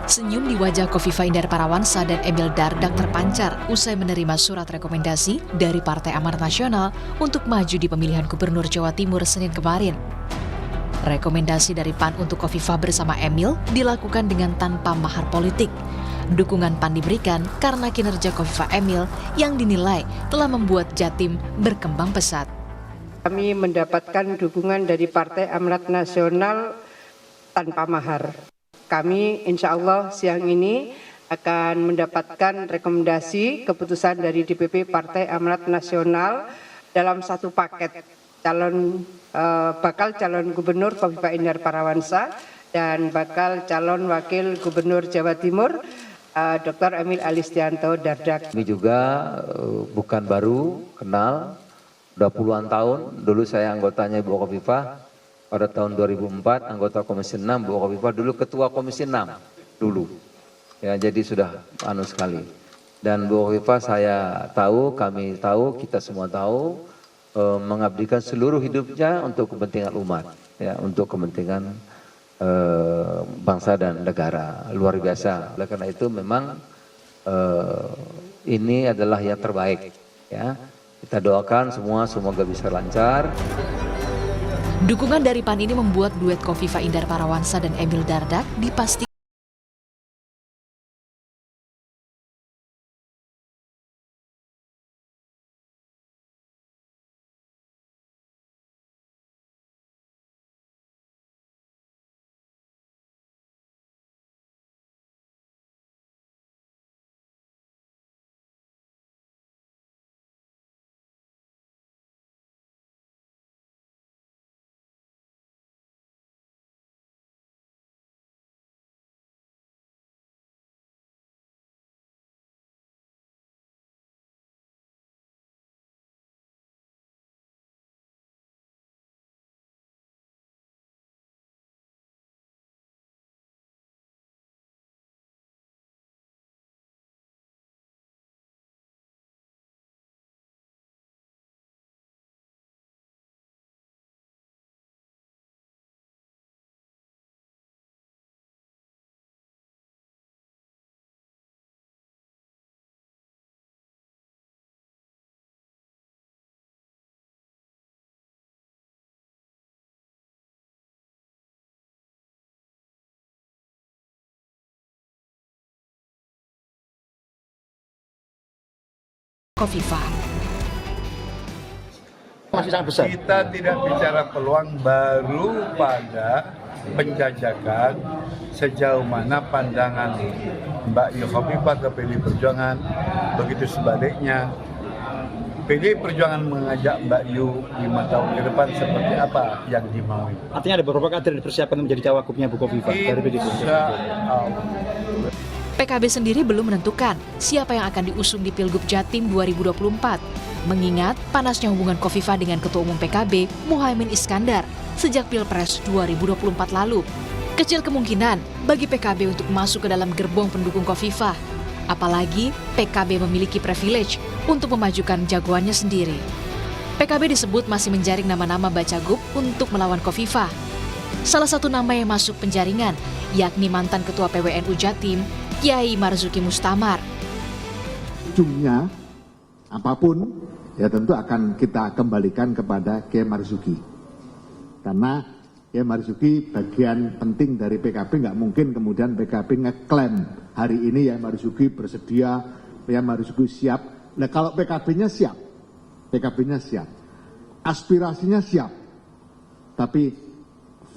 Senyum di wajah Khofifah Indar Parawansa dan Emil Dardak terpancar usai menerima surat rekomendasi dari Partai Amanat Nasional untuk maju di pemilihan Gubernur Jawa Timur Senin kemarin. Rekomendasi dari PAN untuk Khofifah bersama Emil dilakukan dengan tanpa mahar politik. Dukungan PAN diberikan karena kinerja Khofifah Emil yang dinilai telah membuat Jatim berkembang pesat. Kami mendapatkan dukungan dari Partai Amanat Nasional tanpa mahar. Kami insya Allah siang ini akan mendapatkan rekomendasi keputusan dari DPP Partai Amanat Nasional dalam satu paket bakal calon gubernur Khofifah Indar Parawansa dan bakal calon wakil gubernur Jawa Timur Dr. Emil Alistianto Dardak. Kami juga bukan baru kenal, udah puluhan tahun. Dulu saya anggotanya Ibu Khofifah. Pada tahun 2004 anggota Komisi 6, Bu Khofifah dulu ketua Komisi 6 dulu. Ya, jadi sudah sekali. Dan Bu Khofifah saya tahu, kami tahu, kita semua tahu mengabdikan seluruh hidupnya untuk kepentingan umat, ya, untuk kepentingan bangsa dan negara. Luar biasa. Oleh karena itu memang ini adalah yang terbaik, ya. Kita doakan semua semoga bisa lancar. Dukungan dari PAN ini membuat duet Khofifah Indar Parawansa dan Emil Dardak dipastikan Khofifah. Masih sangat besar. Kita tidak bicara peluang, baru pada penjajakan sejauh mana pandangan Mbak Khofifah ke PDI Perjuangan, begitu sebaliknya PDI Perjuangan mengajak Mbak Yu 5 tahun ke depan seperti apa yang dimaui. Artinya ada beberapa kader yang dipersiapkan menjadi cawagupnya Bu Khofifah dari PDI Perjuangan. PKB sendiri belum menentukan siapa yang akan diusung di Pilgub Jatim 2024. Mengingat panasnya hubungan Khofifah dengan Ketua Umum PKB, Muhaimin Iskandar, sejak Pilpres 2024 lalu. Kecil kemungkinan bagi PKB untuk masuk ke dalam gerbong pendukung Khofifah. Apalagi PKB memiliki privilege untuk memajukan jagoannya sendiri. PKB disebut masih menjaring nama-nama Bacagup untuk melawan Khofifah. Salah satu nama yang masuk penjaringan, yakni mantan Ketua PWNU Jatim, Kiai Marzuki Mustamar. Ujungnya apapun ya tentu akan kita kembalikan kepada Kiai Marzuki. Karena Kiai Marzuki bagian penting dari PKB, nggak mungkin kemudian PKB ngeklaim hari ini Kiai Marzuki bersedia, Kiai Marzuki siap. Nah kalau PKB-nya siap, PKB-nya siap, aspirasinya siap, tapi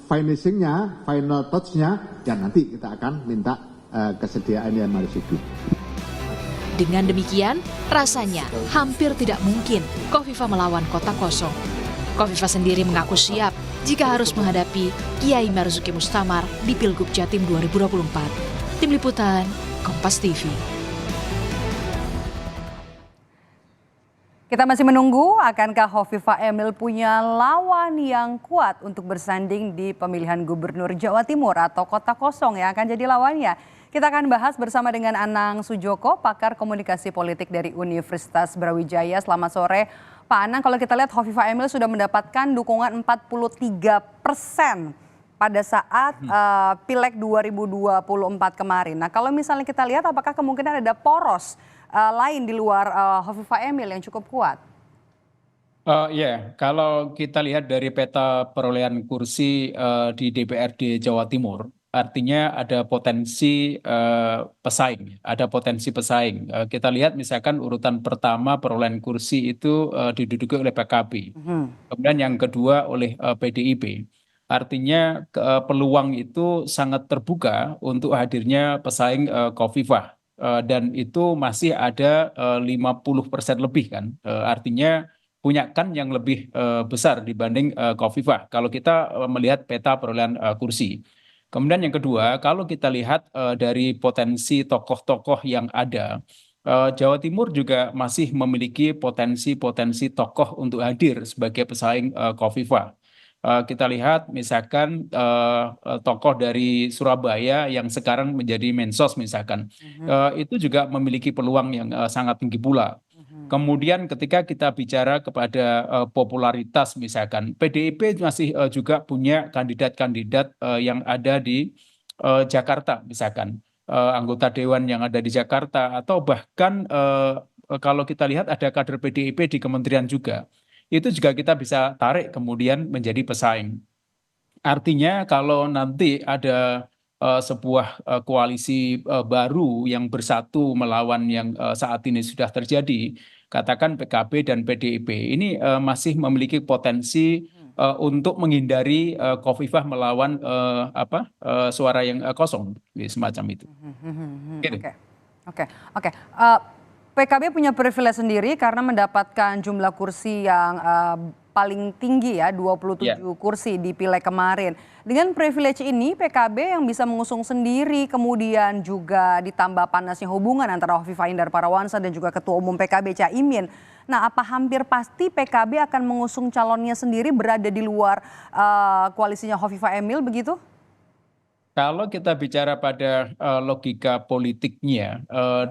finishing-nya, final touch-nya, ya nanti kita akan minta kesediaan Kiai Marzuki. Dengan demikian, rasanya hampir tidak mungkin Khofifah melawan kota kosong. Khofifah sendiri mengaku siap jika harus menghadapi Kiai Marzuki Mustamar di Pilgub Jatim 2024. Tim Liputan, Kompas TV. Kita masih menunggu, akankah Khofifah Emil punya lawan yang kuat untuk bersanding di pemilihan Gubernur Jawa Timur atau kota kosong yang akan jadi lawannya? Kita akan bahas bersama dengan Anang Sujoko, pakar komunikasi politik dari Universitas Brawijaya. Selamat sore, Pak Anang. Kalau kita lihat Khofifah Emil sudah mendapatkan dukungan 43%. pada saat Pileg 2024 kemarin. Nah, kalau misalnya kita lihat apakah kemungkinan ada poros lain di luar Hovifah Emil yang cukup kuat? Ya, kalau kita lihat dari peta perolehan kursi di DPRD Jawa Timur, artinya ada potensi pesaing, ada potensi pesaing. Kita lihat misalkan urutan pertama perolehan kursi itu diduduki oleh PKB, kemudian yang kedua oleh PDIP. Artinya peluang itu sangat terbuka untuk hadirnya pesaing Khofifah. Dan itu masih ada 50% lebih kan, artinya punya kan yang lebih besar dibanding Khofifah kalau kita melihat peta perolehan kursi. Kemudian yang kedua, kalau kita lihat dari potensi tokoh-tokoh yang ada, Jawa Timur juga masih memiliki potensi-potensi tokoh untuk hadir sebagai pesaing Khofifah. Kita lihat misalkan tokoh dari Surabaya yang sekarang menjadi Mensos misalkan, itu juga memiliki peluang yang sangat tinggi pula. Kemudian ketika kita bicara kepada popularitas misalkan, PDIP masih juga punya kandidat-kandidat yang ada di Jakarta misalkan, anggota dewan yang ada di Jakarta, atau bahkan kalau kita lihat ada kader PDIP di kementerian juga. Itu juga kita bisa tarik kemudian menjadi pesaing. Artinya kalau nanti ada sebuah koalisi baru yang bersatu melawan yang saat ini sudah terjadi, katakan PKB dan PDIP, ini masih memiliki potensi untuk menghindari Khofifah melawan suara yang kosong, semacam itu. Gitu. Oke. PKB punya privilege sendiri karena mendapatkan jumlah kursi yang paling tinggi ya, 27 kursi di Pileg kemarin. Dengan privilege ini PKB yang bisa mengusung sendiri, kemudian juga ditambah panasnya hubungan antara Hovifah Indar Parawansa dan juga Ketua Umum PKB Caimin. Nah, apa hampir pasti PKB akan mengusung calonnya sendiri berada di luar koalisinya Hovifah Emil begitu? Kalau kita bicara pada logika politiknya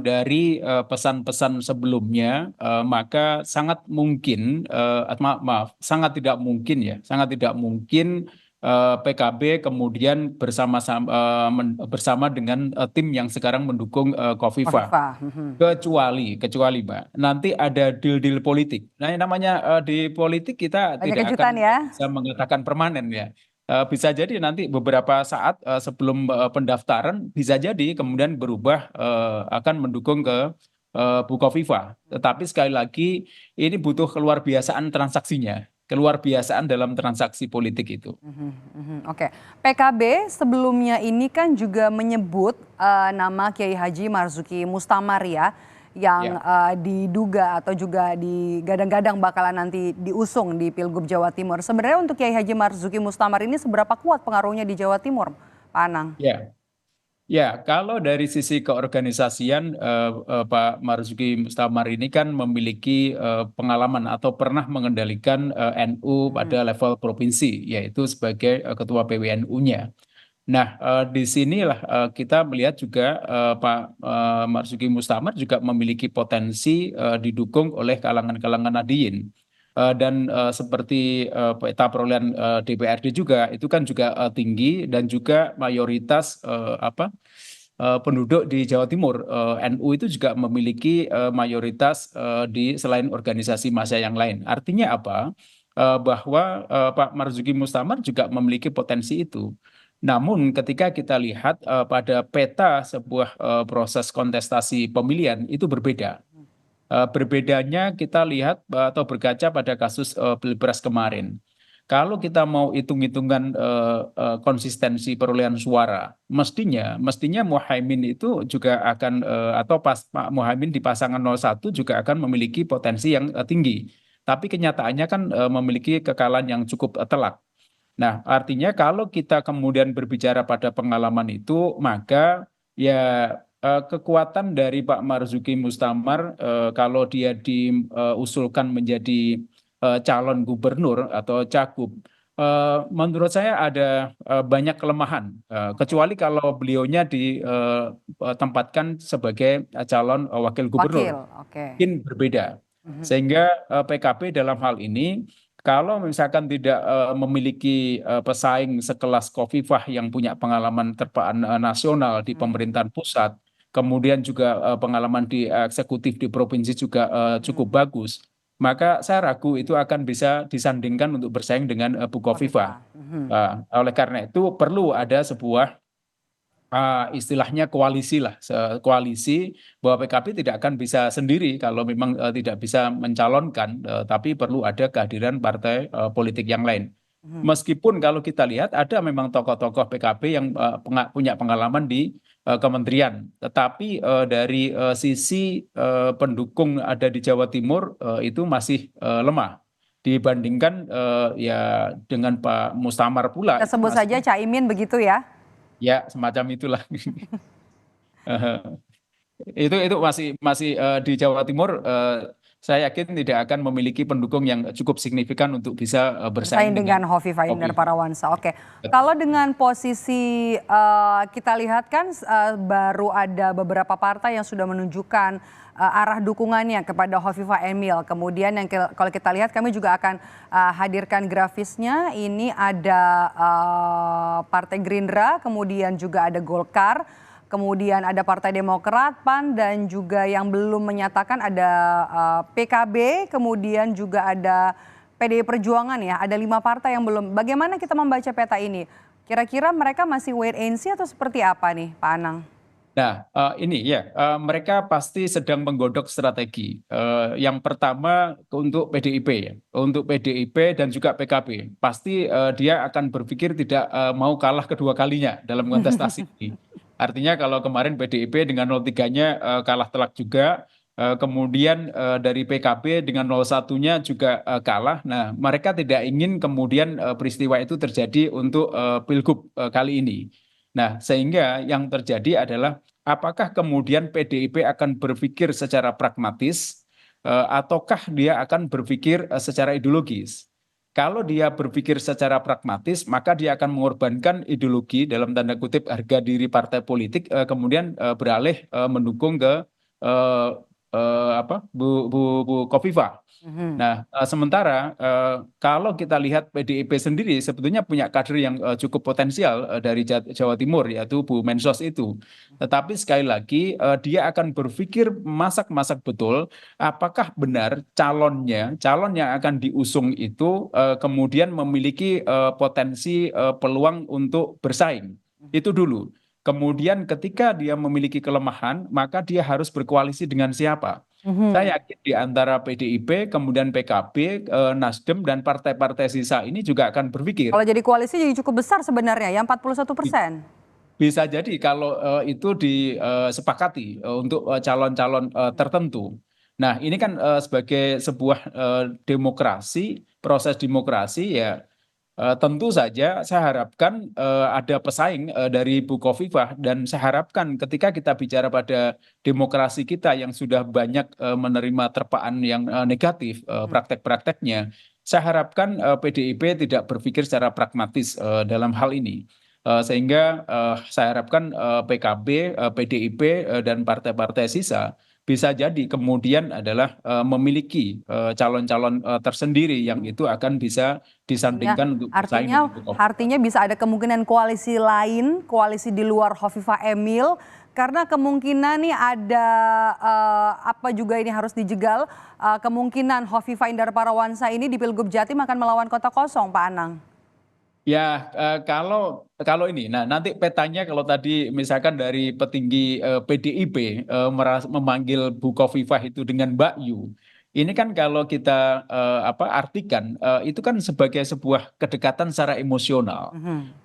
dari pesan-pesan sebelumnya, maka sangat mungkin, sangat tidak mungkin PKB kemudian bersama dengan tim yang sekarang mendukung Khofifah. Kecuali Mbak, nanti ada deal-deal politik. Nah, yang namanya di politik kita tidak akan bisa mengatakan permanen ya. Bisa jadi nanti beberapa saat sebelum pendaftaran bisa jadi kemudian berubah akan mendukung ke Bu Khofifah. Tetapi sekali lagi ini butuh keluar biasaan transaksinya, keluar biasaan dalam transaksi politik itu. Oke. PKB sebelumnya ini kan juga menyebut nama Kiai Haji Marzuki Mustamar ya, yang diduga atau juga digadang-gadang bakalan nanti diusung di Pilgub Jawa Timur. Sebenarnya untuk Kiai Haji Marzuki Mustamar ini seberapa kuat pengaruhnya di Jawa Timur, Pak Anang? Ya, kalau dari sisi keorganisasian Pak Marzuki Mustamar ini kan memiliki pengalaman atau pernah mengendalikan NU pada level provinsi, yaitu sebagai ketua PWNU-nya. Nah, di sinilah kita melihat juga Pak Marzuki Mustamar juga memiliki potensi didukung oleh kalangan-kalangan Nahdliyin. Dan seperti peta perolehan DPRD juga, itu kan juga tinggi dan juga mayoritas penduduk di Jawa Timur. NU itu juga memiliki mayoritas di selain organisasi massa yang lain. Artinya apa? Bahwa Pak Marzuki Mustamar juga memiliki potensi itu. Namun ketika kita lihat pada peta sebuah proses kontestasi pemilihan itu berbeda. Berbedanya kita lihat atau berkaca pada kasus Pilpres kemarin. Kalau kita mau hitung-hitungan konsistensi perolehan suara, mestinya Muhaimin itu juga akan atau pas Pak Muhaimin di pasangan 01 juga akan memiliki potensi yang tinggi. Tapi kenyataannya kan memiliki kekalahan yang cukup telak. Nah, artinya kalau kita kemudian berbicara pada pengalaman itu, maka ya kekuatan dari Pak Marzuki Mustamar kalau dia diusulkan menjadi calon gubernur atau cagup, menurut saya ada banyak kelemahan, kecuali kalau beliaunya ditempatkan sebagai calon wakil gubernur, mungkin berbeda. Sehingga PKB dalam hal ini kalau misalkan tidak memiliki pesaing sekelas Khofifah yang punya pengalaman terpaan nasional di pemerintahan pusat, kemudian juga pengalaman di eksekutif di provinsi juga cukup bagus, maka saya ragu itu akan bisa disandingkan untuk bersaing dengan Bu Khofifah. Oleh karena itu perlu ada sebuah istilahnya koalisi lah, koalisi bahwa PKB tidak akan bisa sendiri kalau memang tidak bisa mencalonkan, tapi perlu ada kehadiran partai politik yang lain. Meskipun kalau kita lihat ada memang tokoh-tokoh PKB yang punya pengalaman di kementerian, tetapi dari sisi pendukung ada di Jawa Timur itu masih lemah dibandingkan ya dengan Pak Mustamar pula. Kita sebut saja Caimin begitu ya. Ya, semacam itulah. Itu masih di Jawa Timur, saya yakin tidak akan memiliki pendukung yang cukup signifikan untuk bisa bersaing dengan Hovifah Indar Parawansa. Oke, kalau dengan posisi kita lihat kan baru ada beberapa partai yang sudah menunjukkan arah dukungannya kepada Hovifah Emil. Kemudian yang kalau kita lihat kami juga akan hadirkan grafisnya. Ini ada Partai Gerindra, kemudian juga ada Golkar, kemudian ada Partai Demokrat, PAN, dan juga yang belum menyatakan ada PKB, kemudian juga ada PDI Perjuangan ya. Ada 5 partai yang belum. Bagaimana kita membaca peta ini? Kira-kira mereka masih wait and see atau seperti apa nih Pak Anang? Nah, ini ya, mereka pasti sedang menggodok strategi. Yang pertama untuk PDIP ya, untuk PDIP dan juga PKB. Pasti dia akan berpikir tidak mau kalah kedua kalinya dalam kontestasi ini. Artinya kalau kemarin PDIP dengan 03-nya kalah telak juga, kemudian dari PKB dengan 01-nya juga kalah. Nah, mereka tidak ingin kemudian peristiwa itu terjadi untuk Pilgub kali ini. Nah, sehingga yang terjadi adalah apakah kemudian PDIP akan berpikir secara pragmatis ataukah dia akan berpikir secara ideologis? Kalau dia berpikir secara pragmatis, maka dia akan mengorbankan ideologi dalam tanda kutip harga diri partai politik, kemudian beralih mendukung ke Bu Khofifah. Nah, sementara kalau kita lihat PDIP sendiri sebetulnya punya kader yang cukup potensial dari Jawa Timur, yaitu Bu Mensos itu. Tetapi sekali lagi dia akan berpikir masak-masak betul apakah benar calon yang akan diusung itu kemudian memiliki potensi peluang untuk bersaing. Itu dulu. Kemudian ketika dia memiliki kelemahan, maka dia harus berkoalisi dengan siapa? Saya yakin di antara PDIP, kemudian PKB, Nasdem, dan partai-partai sisa ini juga akan berpikir. Kalau jadi koalisi jadi cukup besar sebenarnya ya, 41%. Bisa jadi kalau itu disepakati untuk calon-calon tertentu. Nah, ini kan sebagai sebuah demokrasi, proses demokrasi ya. Tentu saja saya harapkan ada pesaing dari Bu Khofifah dan saya harapkan ketika kita bicara pada demokrasi kita yang sudah banyak menerima terpaan yang negatif praktek-prakteknya, saya harapkan PDIP tidak berpikir secara pragmatis dalam hal ini. Sehingga saya harapkan PKB, PDIP dan partai-partai sisa bisa jadi kemudian adalah memiliki calon-calon tersendiri yang itu akan bisa disandingkan untuk bersaing. Artinya bisa ada kemungkinan koalisi lain, koalisi di luar Hovifah Emil, karena kemungkinan nih ada apa juga ini harus dijegal, kemungkinan Hovifah Indar Parawansa ini di Pilgub Jatim akan melawan kota kosong, Pak Anang. Ya, kalau ini, nah nanti petanya kalau tadi misalkan dari petinggi PDIP memanggil Bu Khofifah itu dengan Mbak Yu, ini kan kalau kita artikan itu kan sebagai sebuah kedekatan secara emosional.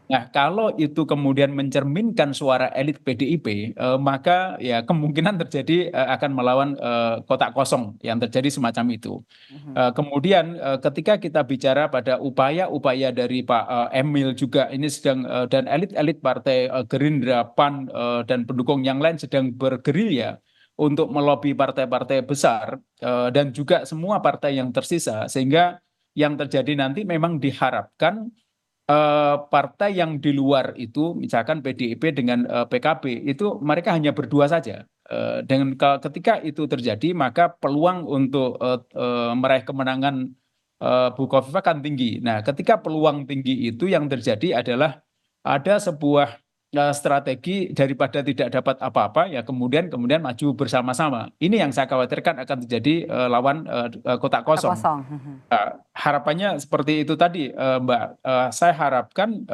Nah, kalau itu kemudian mencerminkan suara elit PDIP, maka ya kemungkinan terjadi akan melawan kotak kosong yang terjadi semacam itu. Kemudian ketika kita bicara pada upaya-upaya dari Pak Emil juga ini sedang dan elit-elit partai Gerindra, PAN dan pendukung yang lain sedang bergerilya untuk melobi partai-partai besar dan juga semua partai yang tersisa, sehingga yang terjadi nanti memang diharapkan partai yang di luar itu, misalkan PDIP dengan PKB itu mereka hanya berdua saja. Dengan ketika itu terjadi, maka peluang untuk meraih kemenangan Bu Khofifah kan tinggi. Nah, ketika peluang tinggi itu yang terjadi adalah ada sebuah strategi daripada tidak dapat apa-apa ya kemudian maju bersama-sama. Ini yang saya khawatirkan akan terjadi lawan kotak kosong. Harapannya seperti itu tadi, Mbak. Saya harapkan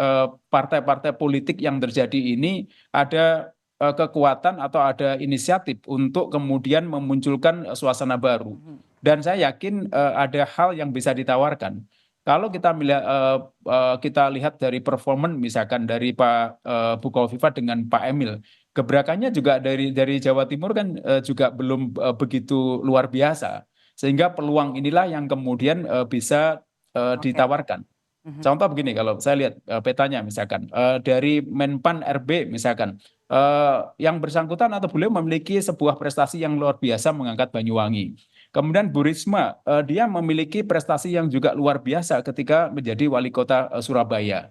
partai-partai politik yang terjadi ini ada kekuatan atau ada inisiatif untuk kemudian memunculkan suasana baru. Dan saya yakin ada hal yang bisa ditawarkan. Kalau kita lihat dari performan misalkan dari Pak Bu Khofifah dengan Pak Emil, gebrakannya juga dari Jawa Timur kan juga belum begitu luar biasa. Sehingga peluang inilah yang kemudian bisa ditawarkan. Contoh begini, kalau saya lihat petanya misalkan dari Menpan RB misalkan, yang bersangkutan atau beliau memiliki sebuah prestasi yang luar biasa mengangkat Banyuwangi. Kemudian Bu Risma, dia memiliki prestasi yang juga luar biasa ketika menjadi wali kota Surabaya.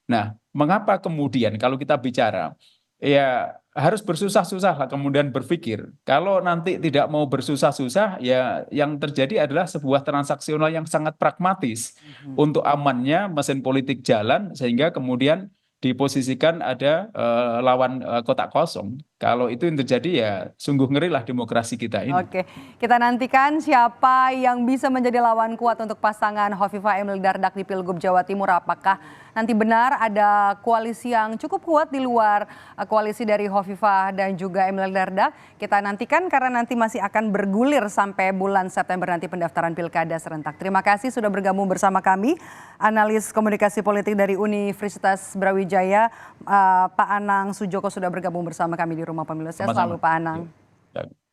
Nah, mengapa kemudian kalau kita bicara, ya harus bersusah-susah lah kemudian berpikir. Kalau nanti tidak mau bersusah-susah, ya yang terjadi adalah sebuah transaksional yang sangat pragmatis untuk amannya mesin politik jalan sehingga kemudian diposisikan ada lawan kotak kosong. Kalau itu yang terjadi ya sungguh ngerilah demokrasi kita ini. Oke, kita nantikan siapa yang bisa menjadi lawan kuat untuk pasangan Khofifah Emil Dardak di Pilgub Jawa Timur. Apakah nanti benar ada koalisi yang cukup kuat di luar koalisi dari Khofifah dan juga Emil Dardak? Kita nantikan karena nanti masih akan bergulir sampai bulan September nanti pendaftaran Pilkada serentak. Terima kasih sudah bergabung bersama kami, analis komunikasi politik dari Universitas Brawijaya, Pak Anang Sujoko sudah bergabung bersama kami di Rumah Pemilu. Sehat selalu Pak Anang.